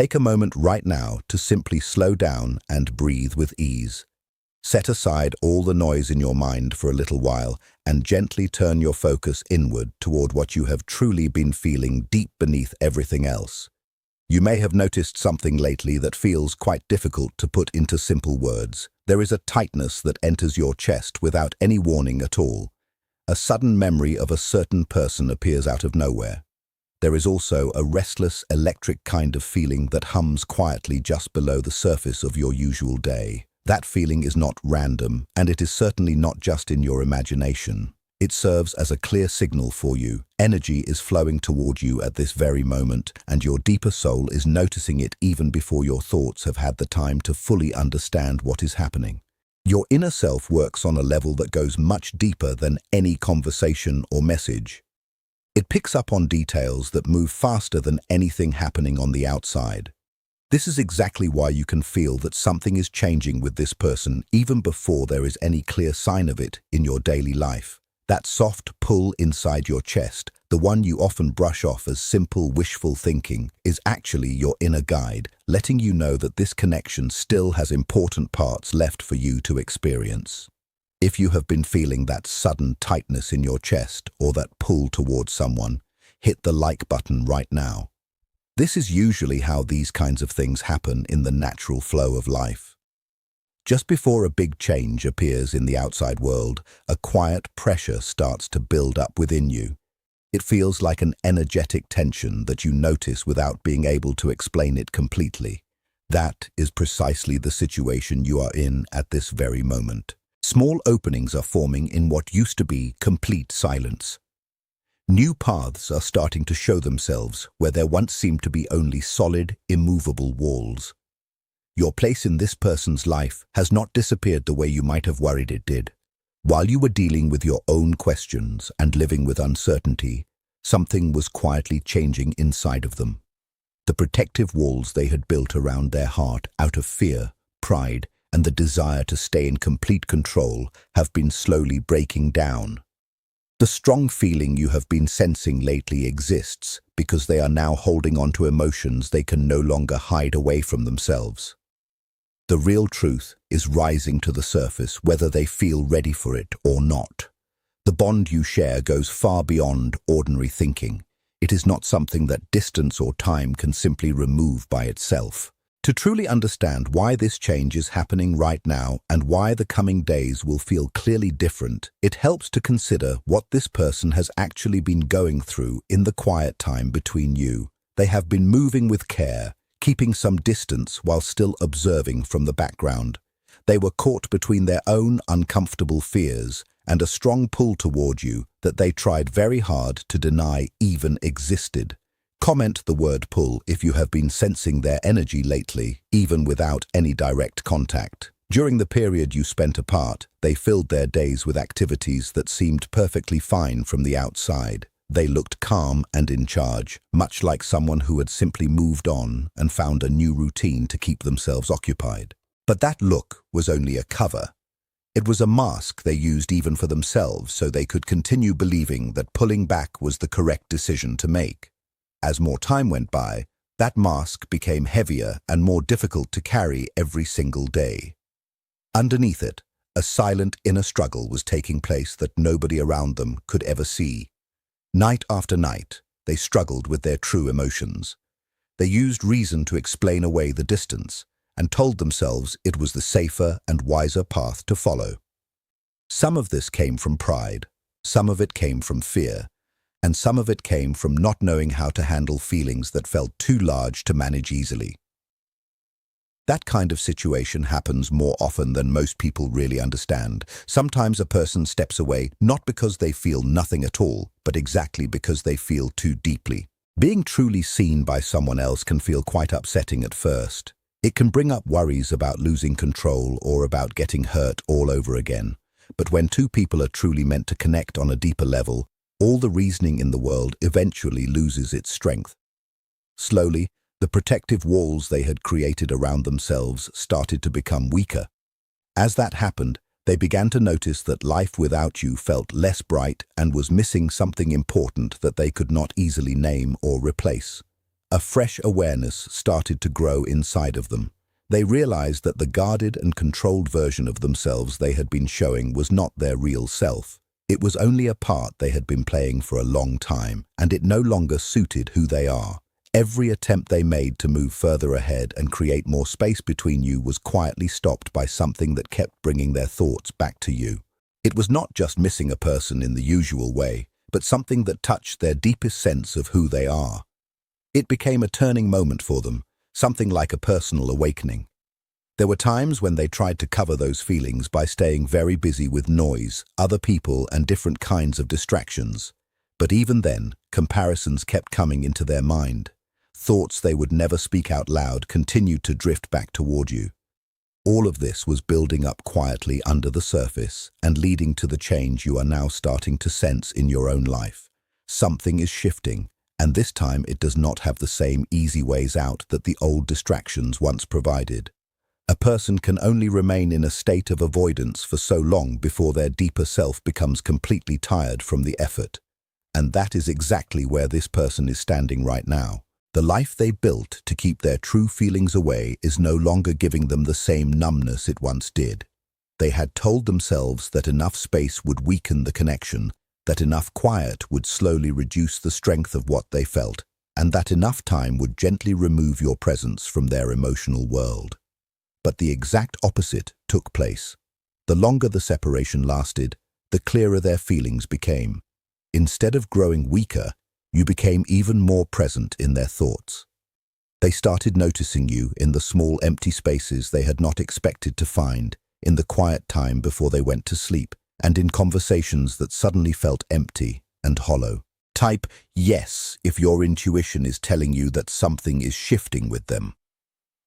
Take a moment right now to simply slow down and breathe with ease. Set aside all the noise in your mind for a little while and gently turn your focus inward toward what you have truly been feeling deep beneath everything else. You may have noticed something lately that feels quite difficult to put into simple words. There is a tightness that enters your chest without any warning at all. A sudden memory of a certain person appears out of nowhere. There is also a restless, electric kind of feeling that hums quietly just below the surface of your usual day. That feeling is not random, and it is certainly not just in your imagination. It serves as a clear signal for you. Energy is flowing toward you at this very moment, and your deeper soul is noticing it even before your thoughts have had the time to fully understand what is happening. Your inner self works on a level that goes much deeper than any conversation or message. It picks up on details that move faster than anything happening on the outside. This is exactly why you can feel that something is changing with this person even before there is any clear sign of it in your daily life. That soft pull inside your chest, the one you often brush off as simple, wishful thinking, is actually your inner guide, letting you know that this connection still has important parts left for you to experience. If you have been feeling that sudden tightness in your chest or that pull towards someone, hit the like button right now. This is usually how these kinds of things happen in the natural flow of life. Just before a big change appears in the outside world, a quiet pressure starts to build up within you. It feels like an energetic tension that you notice without being able to explain it completely. That is precisely the situation you are in at this very moment. Small openings are forming in what used to be complete silence. New paths are starting to show themselves where there once seemed to be only solid, immovable walls. Your place in this person's life has not disappeared the way you might have worried it did. While you were dealing with your own questions and living with uncertainty, something was quietly changing inside of them. The protective walls they had built around their heart out of fear, pride, and the desire to stay in complete control have been slowly breaking down. The strong feeling you have been sensing lately exists because they are now holding on to emotions they can no longer hide away from themselves. The real truth is rising to the surface whether they feel ready for it or not. The bond you share goes far beyond ordinary thinking. It is not something that distance or time can simply remove by itself. To truly understand why this change is happening right now and why the coming days will feel clearly different, it helps to consider what this person has actually been going through in the quiet time between you. They have been moving with care, keeping some distance while still observing from the background. They were caught between their own uncomfortable fears and a strong pull toward you that they tried very hard to deny even existed. Comment the word pull if you have been sensing their energy lately, even without any direct contact. During the period you spent apart, they filled their days with activities that seemed perfectly fine from the outside. They looked calm and in charge, much like someone who had simply moved on and found a new routine to keep themselves occupied. But that look was only a cover. It was a mask they used even for themselves so they could continue believing that pulling back was the correct decision to make. As more time went by, that mask became heavier and more difficult to carry every single day. Underneath it, a silent inner struggle was taking place that nobody around them could ever see. Night after night, they struggled with their true emotions. They used reason to explain away the distance and told themselves it was the safer and wiser path to follow. Some of this came from pride, some of it came from fear, and some of it came from not knowing how to handle feelings that felt too large to manage easily. That kind of situation happens more often than most people really understand. Sometimes a person steps away not because they feel nothing at all, but exactly because they feel too deeply. Being truly seen by someone else can feel quite upsetting at first. It can bring up worries about losing control or about getting hurt all over again. But when two people are truly meant to connect on a deeper level, all the reasoning in the world eventually loses its strength. Slowly, the protective walls they had created around themselves started to become weaker. As that happened, they began to notice that life without you felt less bright and was missing something important that they could not easily name or replace. A fresh awareness started to grow inside of them. They realized that the guarded and controlled version of themselves they had been showing was not their real self. It was only a part they had been playing for a long time, and it no longer suited who they are. Every attempt they made to move further ahead and create more space between you was quietly stopped by something that kept bringing their thoughts back to you. It was not just missing a person in the usual way, but something that touched their deepest sense of who they are. It became a turning moment for them, something like a personal awakening. There were times when they tried to cover those feelings by staying very busy with noise, other people, and different kinds of distractions. But even then, comparisons kept coming into their mind. Thoughts they would never speak out loud continued to drift back toward you. All of this was building up quietly under the surface and leading to the change you are now starting to sense in your own life. Something is shifting, and this time it does not have the same easy ways out that the old distractions once provided. A person can only remain in a state of avoidance for so long before their deeper self becomes completely tired from the effort. And that is exactly where this person is standing right now. The life they built to keep their true feelings away is no longer giving them the same numbness it once did. They had told themselves that enough space would weaken the connection, that enough quiet would slowly reduce the strength of what they felt, and that enough time would gently remove your presence from their emotional world. But the exact opposite took place. The longer the separation lasted, the clearer their feelings became. Instead of growing weaker, you became even more present in their thoughts. They started noticing you in the small empty spaces they had not expected to find, in the quiet time before they went to sleep, and in conversations that suddenly felt empty and hollow. Type yes if your intuition is telling you that something is shifting with them.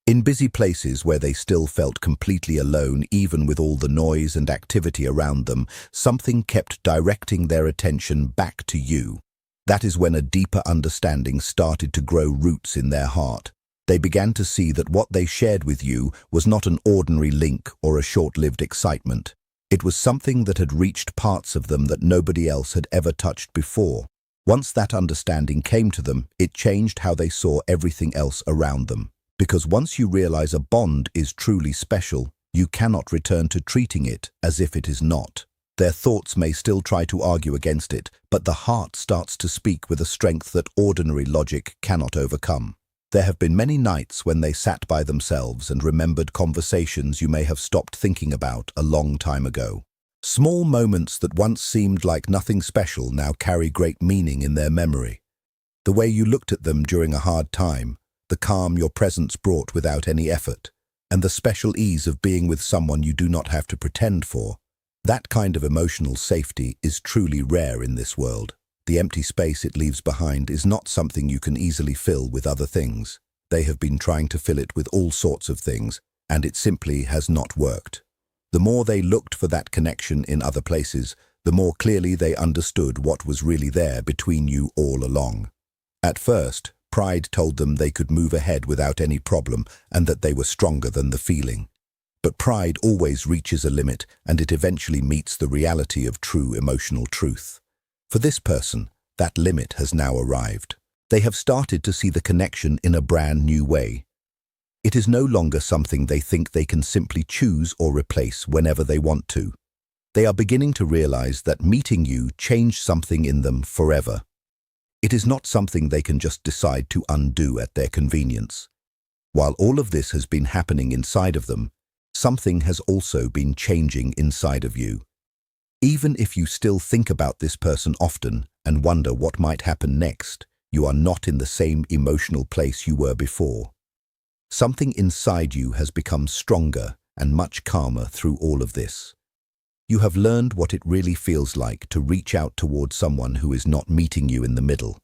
In busy places where they still felt completely alone, even with all the noise and activity around them, something kept directing their attention back to you. That is when a deeper understanding started to grow roots in their heart. They began to see that what they shared with you was not an ordinary link or a short-lived excitement. It was something that had reached parts of them that nobody else had ever touched before. Once that understanding came to them, it changed how they saw everything else around them. Because once you realize a bond is truly special, you cannot return to treating it as if it is not. Their thoughts may still try to argue against it, but the heart starts to speak with a strength that ordinary logic cannot overcome. There have been many nights when they sat by themselves and remembered conversations you may have stopped thinking about a long time ago. Small moments that once seemed like nothing special now carry great meaning in their memory. The way you looked at them during a hard time, the calm your presence brought without any effort, and the special ease of being with someone you do not have to pretend for. That kind of emotional safety is truly rare in this world. The empty space it leaves behind is not something you can easily fill with other things. They have been trying to fill it with all sorts of things, and it simply has not worked. The more they looked for that connection in other places, the more clearly they understood what was really there between you all along. At first, pride told them they could move ahead without any problem and that they were stronger than the feeling. But pride always reaches a limit, and it eventually meets the reality of true emotional truth. For this person, that limit has now arrived. They have started to see the connection in a brand new way. It is no longer something they think they can simply choose or replace whenever they want to. They are beginning to realize that meeting you changed something in them forever. It is not something they can just decide to undo at their convenience. While all of this has been happening inside of them, something has also been changing inside of you. Even if you still think about this person often and wonder what might happen next, you are not in the same emotional place you were before. Something inside you has become stronger and much calmer through all of this. You have learned what it really feels like to reach out towards someone who is not meeting you in the middle.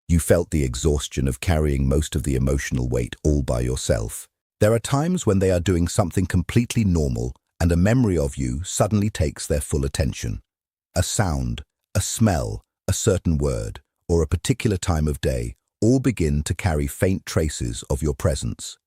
You felt the exhaustion of carrying most of the emotional weight all by yourself. There are times when they are doing something completely normal and a memory of you suddenly takes their full attention. A sound, a smell, a certain word, or a particular time of day all begin to carry faint traces of your presence.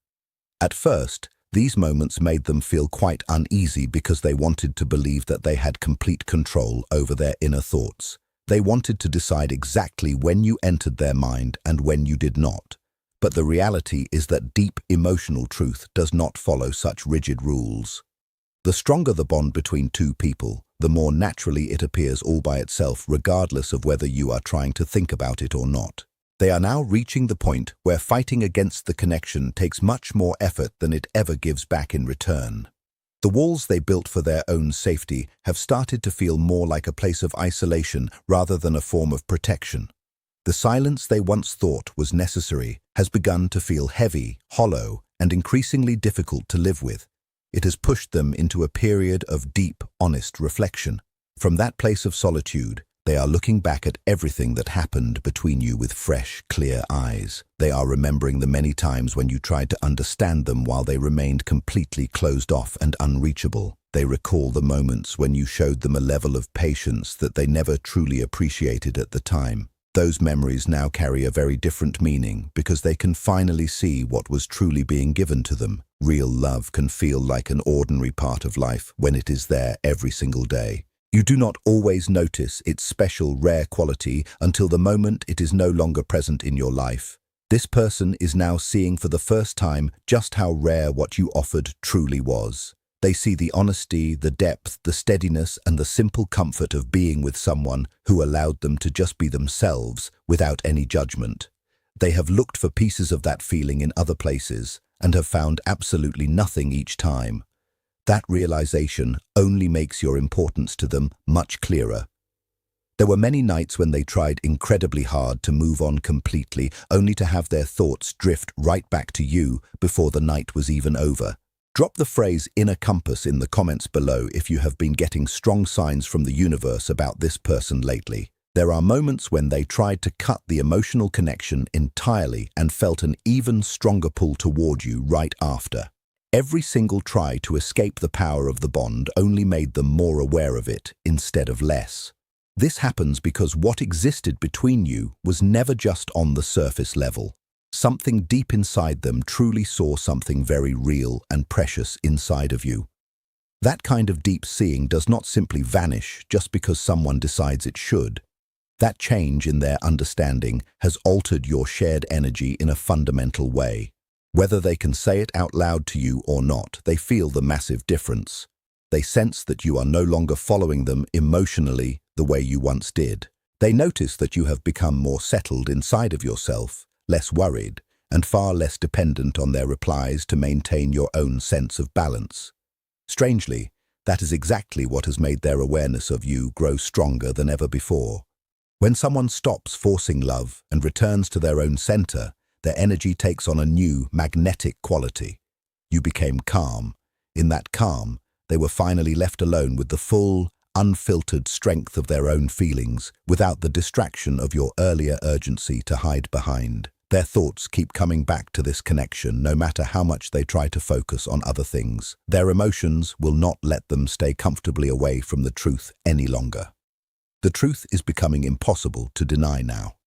At first, these moments made them feel quite uneasy because they wanted to believe that they had complete control over their inner thoughts. They wanted to decide exactly when you entered their mind and when you did not. But the reality is that deep emotional truth does not follow such rigid rules. The stronger the bond between two people, the more naturally it appears all by itself, regardless of whether you are trying to think about it or not. They are now reaching the point where fighting against the connection takes much more effort than it ever gives back in return. The walls they built for their own safety have started to feel more like a place of isolation rather than a form of protection. The silence they once thought was necessary has begun to feel heavy, hollow, and increasingly difficult to live with. It has pushed them into a period of deep, honest reflection. From that place of solitude, they are looking back at everything that happened between you with fresh, clear eyes. They are remembering the many times when you tried to understand them while they remained completely closed off and unreachable. They recall the moments when you showed them a level of patience that they never truly appreciated at the time. Those memories now carry a very different meaning because they can finally see what was truly being given to them. Real love can feel like an ordinary part of life when it is there every single day. You do not always notice its special, rare quality until the moment it is no longer present in your life. This person is now seeing for the first time just how rare what you offered truly was. They see the honesty, the depth, the steadiness, and the simple comfort of being with someone who allowed them to just be themselves without any judgment. They have looked for pieces of that feeling in other places and have found absolutely nothing each time. That realization only makes your importance to them much clearer. There were many nights when they tried incredibly hard to move on completely, only to have their thoughts drift right back to you before the night was even over. Drop the phrase inner compass in the comments below if you have been getting strong signs from the universe about this person lately. There are moments when they tried to cut the emotional connection entirely and felt an even stronger pull toward you right after. Every single try to escape the power of the bond only made them more aware of it instead of less. This happens because what existed between you was never just on the surface level. Something deep inside them truly saw something very real and precious inside of you. That kind of deep seeing does not simply vanish just because someone decides it should. That change in their understanding has altered your shared energy in a fundamental way. Whether they can say it out loud to you or not, they feel the massive difference. They sense that you are no longer following them emotionally the way you once did. They notice that you have become more settled inside of yourself, less worried, and far less dependent on their replies to maintain your own sense of balance. Strangely, that is exactly what has made their awareness of you grow stronger than ever before. When someone stops forcing love and returns to their own center, their energy takes on a new, magnetic quality. You became calm. In that calm, they were finally left alone with the full, unfiltered strength of their own feelings, without the distraction of your earlier urgency to hide behind. Their thoughts keep coming back to this connection no matter how much they try to focus on other things. Their emotions will not let them stay comfortably away from the truth any longer. The truth is becoming impossible to deny now.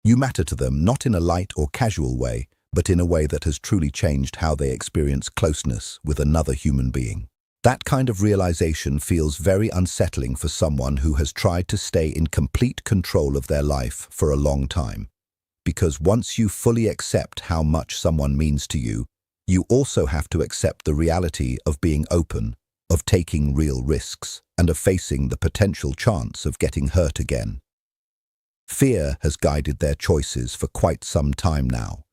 You matter to them not in a light or casual way, but in a way that has truly changed how they experience closeness with another human being. That kind of realization feels very unsettling for someone who has tried to stay in complete control of their life for a long time. Because once you fully accept how much someone means to you, you also have to accept the reality of being open, of taking real risks, and of facing the potential chance of getting hurt again. Fear has guided their choices for quite some time now.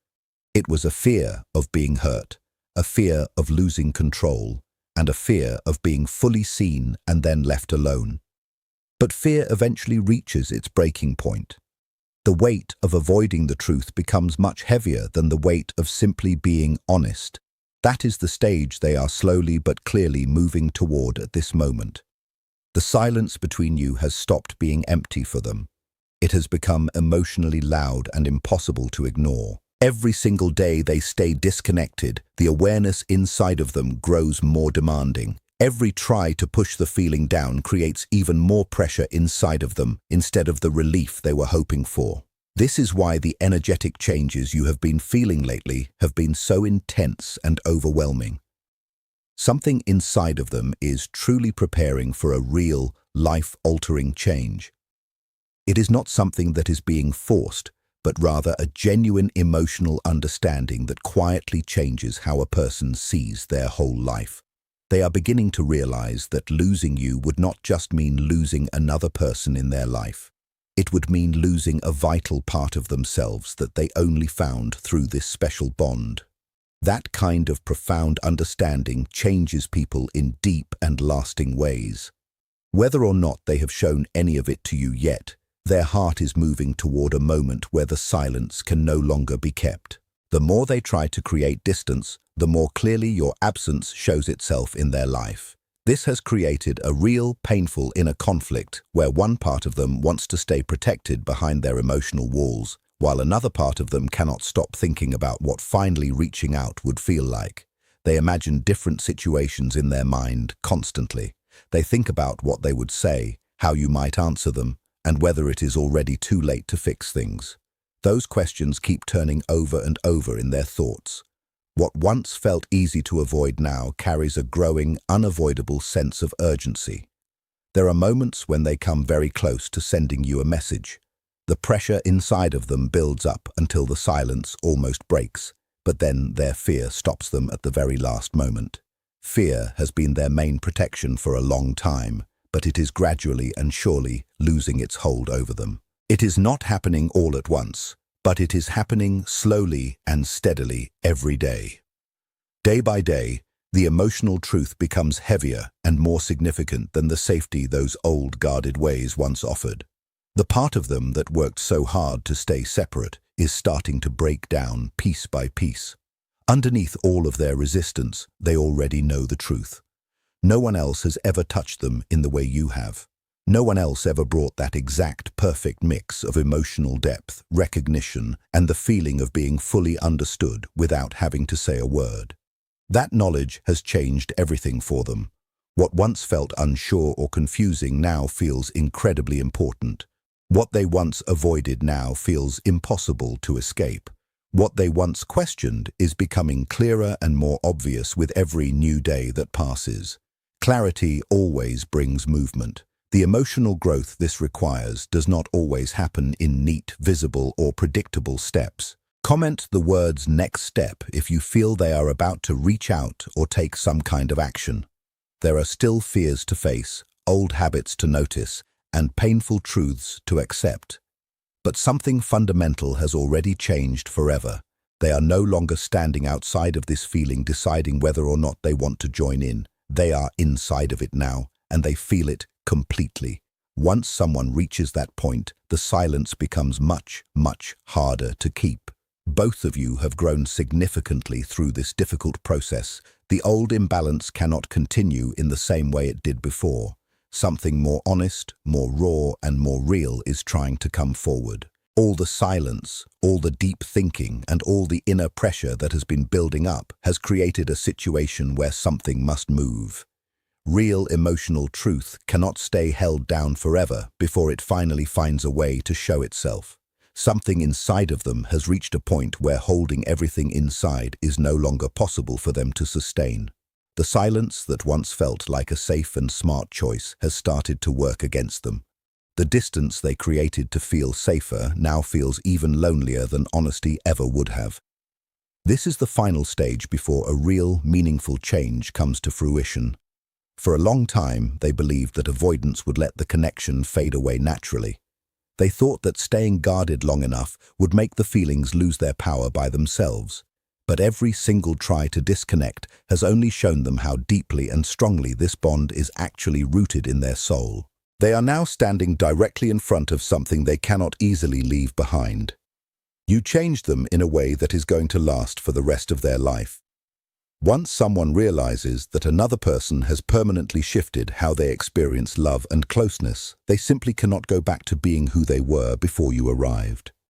It was a fear of being hurt, a fear of losing control, and a fear of being fully seen and then left alone. But fear eventually reaches its breaking point. The weight of avoiding the truth becomes much heavier than the weight of simply being honest. That is the stage they are slowly but clearly moving toward at this moment. The silence between you has stopped being empty for them. It has become emotionally loud and impossible to ignore. Every single day they stay disconnected, the awareness inside of them grows more demanding. Every try to push the feeling down creates even more pressure inside of them instead of the relief they were hoping for. This is why the energetic changes you have been feeling lately have been so intense and overwhelming. Something inside of them is truly preparing for a real, life-altering change. It is not something that is being forced, but rather a genuine emotional understanding that quietly changes how a person sees their whole life. They are beginning to realize that losing you would not just mean losing another person in their life. It would mean losing a vital part of themselves that they only found through this special bond. That kind of profound understanding changes people in deep and lasting ways. Whether or not they have shown any of it to you yet, their heart is moving toward a moment where the silence can no longer be kept. The more they try to create distance, the more clearly your absence shows itself in their life. This has created a real, painful inner conflict where one part of them wants to stay protected behind their emotional walls, while another part of them cannot stop thinking about what finally reaching out would feel like. They imagine different situations in their mind constantly. They think about what they would say, how you might answer them, and whether it is already too late to fix things. Those questions keep turning over and over in their thoughts. What once felt easy to avoid now carries a growing, unavoidable sense of urgency. There are moments when they come very close to sending you a message. The pressure inside of them builds up until the silence almost breaks, but then their fear stops them at the very last moment. Fear has been their main protection for a long time, but it is gradually and surely losing its hold over them. It is not happening all at once, but it is happening slowly and steadily every day. Day by day, the emotional truth becomes heavier and more significant than the safety those old guarded ways once offered. The part of them that worked so hard to stay separate is starting to break down piece by piece. Underneath all of their resistance, they already know the truth. No one else has ever touched them in the way you have. No one else ever brought that exact perfect mix of emotional depth, recognition, and the feeling of being fully understood without having to say a word. That knowledge has changed everything for them. What once felt unsure or confusing now feels incredibly important. What they once avoided now feels impossible to escape. What they once questioned is becoming clearer and more obvious with every new day that passes. Clarity always brings movement. The emotional growth this requires does not always happen in neat, visible, or predictable steps. Comment the words "next step" if you feel they are about to reach out or take some kind of action. There are still fears to face, old habits to notice, and painful truths to accept. But something fundamental has already changed forever. They are no longer standing outside of this feeling deciding whether or not they want to join in. They are inside of it now, and they feel it completely. Once someone reaches that point, the silence becomes much, much harder to keep. Both of you have grown significantly through this difficult process. The old imbalance cannot continue in the same way it did before. Something more honest, more raw, and more real is trying to come forward. All the silence, all the deep thinking, and all the inner pressure that has been building up has created a situation where something must move. Real emotional truth cannot stay held down forever before it finally finds a way to show itself. Something inside of them has reached a point where holding everything inside is no longer possible for them to sustain. The silence that once felt like a safe and smart choice has started to work against them. The distance they created to feel safer now feels even lonelier than honesty ever would have. This is the final stage before a real, meaningful change comes to fruition. For a long time, they believed that avoidance would let the connection fade away naturally. They thought that staying guarded long enough would make the feelings lose their power by themselves. But every single try to disconnect has only shown them how deeply and strongly this bond is actually rooted in their soul. They are now standing directly in front of something they cannot easily leave behind. You changed them in a way that is going to last for the rest of their life. Once someone realizes that another person has permanently shifted how they experience love and closeness, they simply cannot go back to being who they were before you arrived.